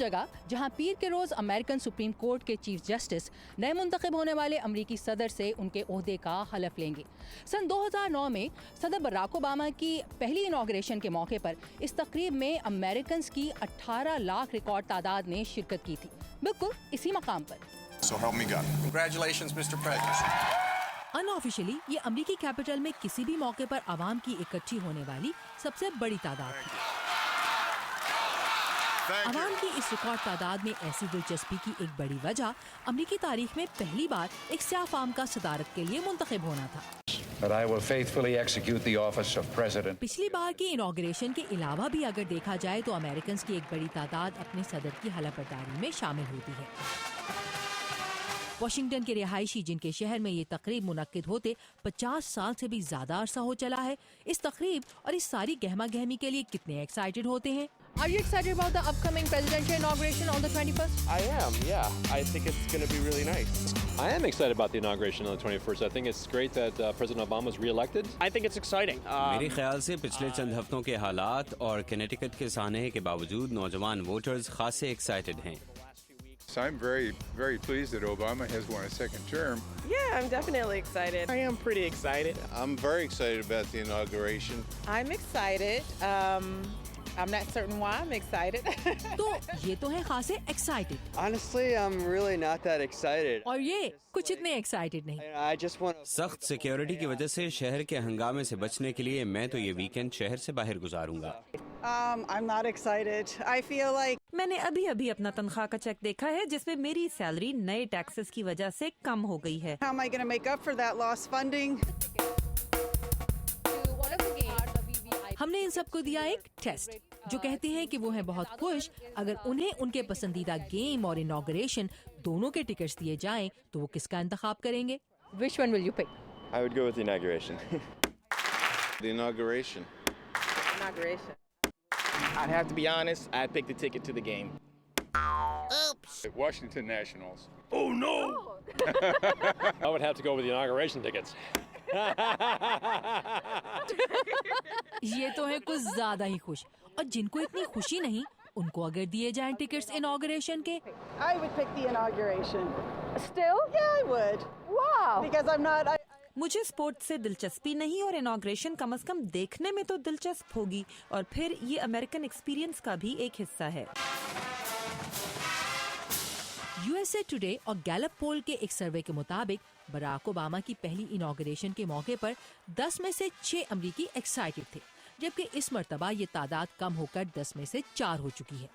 जगह जहां पीर के रोज अमेरिकन सुप्रीम कोर्ट के चीफ जस्टिस नए मुंतखब होने वाले अमरीकी सदर से उनके ओहदे का हलफ लेंगे। सन 2009 में सदर बराक ओबामा की पहली इनॉग्रेशन के मौके पर इस तकरीब में अमेरिकन की 18 लाख रिकॉर्ड तादाद ने शिरकत की थी, बिल्कुल इसी मकाम पर। So help me God. Congratulations, Mr. President. Unofficially ये अमरीकी कैपिटल में किसी भी मौके पर आवाम की इकट्ठी होने वाली सबसे बड़ी तादाद थी। आवाम की इस रिकॉर्ड तादाद में ऐसी दिलचस्पी की एक बड़ी वजह अमरीकी तारीख में पहली बार एक स्याह फाम का सदारत के लिए मुंतखब होना था। That I will faithfully execute the office of president. पिछली बार की इनॉग्रेशन के अलावा भी अगर देखा जाए तो अमेरिकन की एक बड़ी तादाद अपने सदर की हलफबर्दारी में शामिल होती है। वाशिंगटन के रिहायशी जिनके शहर में ये तकरीब मुनक्किद होते 50 साल से भी ज्यादा अरसा हो चला है, इस तकरीब और इस सारी गहमा गहमी के लिए कितने एक्साइटेड होते हैं। Are you excited about the upcoming presidential inauguration on the 21st? I am, yeah. I think it's going to be really nice. I am excited about the inauguration on the 21st. I think it's great that President Obama is re-elected. I think it's exciting. मेरे ख्याल से पिछले चंद हफ्तों के हालात और Connecticut के सानहे के बावजूद नौजवान वोटर्स खासे एक्साइटेड हैं। So I'm very, very pleased that Obama has won a second term. Yeah, I'm definitely excited. I am pretty excited. I'm very excited about the inauguration. I'm excited. I'm not certain why I'm excited. तो ये तो है खासे excited Honestly, I'm really not that excited. और ये कुछ इतने excited नहीं। I just want to... सख्त सिक्योरिटी की वजह से शहर के हंगामे से बचने के लिए मैं तो ये वीकेंड शहर से बाहर गुजारूंगा। I'm not excited. I feel like मैंने अभी अभी अपना तनख्वाह का चेक देखा है जिसमें मेरी सैलरी नए टैक्सेस की वजह से कम हो गई है। how am I going to make up for that lost funding? हमने इन सबको दिया एक टेस्ट जो कहते हैं कि वो हैं बहुत खुश अगर उन्हें उनके पसंदीदा गेम और इनॉग्रेशन दोनों के टिकट्स दिए जाएं तो वो किसका इंतखाब करेंगे? Which one will you pick? I would go with the inauguration. The inauguration. Inauguration. I'd have to be honest, I'd pick the ticket to the game. Washington Nationals. Oh no! I would have to go with the inauguration tickets. ये तो है कुछ ज्यादा ही खुश, और जिनको इतनी खुशी नहीं उनको अगर दिए जाएं टिकट्स इनॉग्रेशन के। I would pick the inauguration. Still? Yeah, I would. Wow. Because I'm not... मुझे स्पोर्ट्स से दिलचस्पी नहीं और इनॉग्रेशन कम से कम देखने में तो दिलचस्प होगी और फिर ये अमेरिकन एक्सपीरियंस का भी एक हिस्सा है। यूएसए टुडे और गैलप पोल के एक सर्वे के मुताबिक बराक ओबामा की पहली इनॉग्रेशन के मौके पर 10 में से 6 अमरीकी एक्साइटेड थे, जबकि इस मर्तबा ये तादाद कम होकर 10 में से 4 हो चुकी है।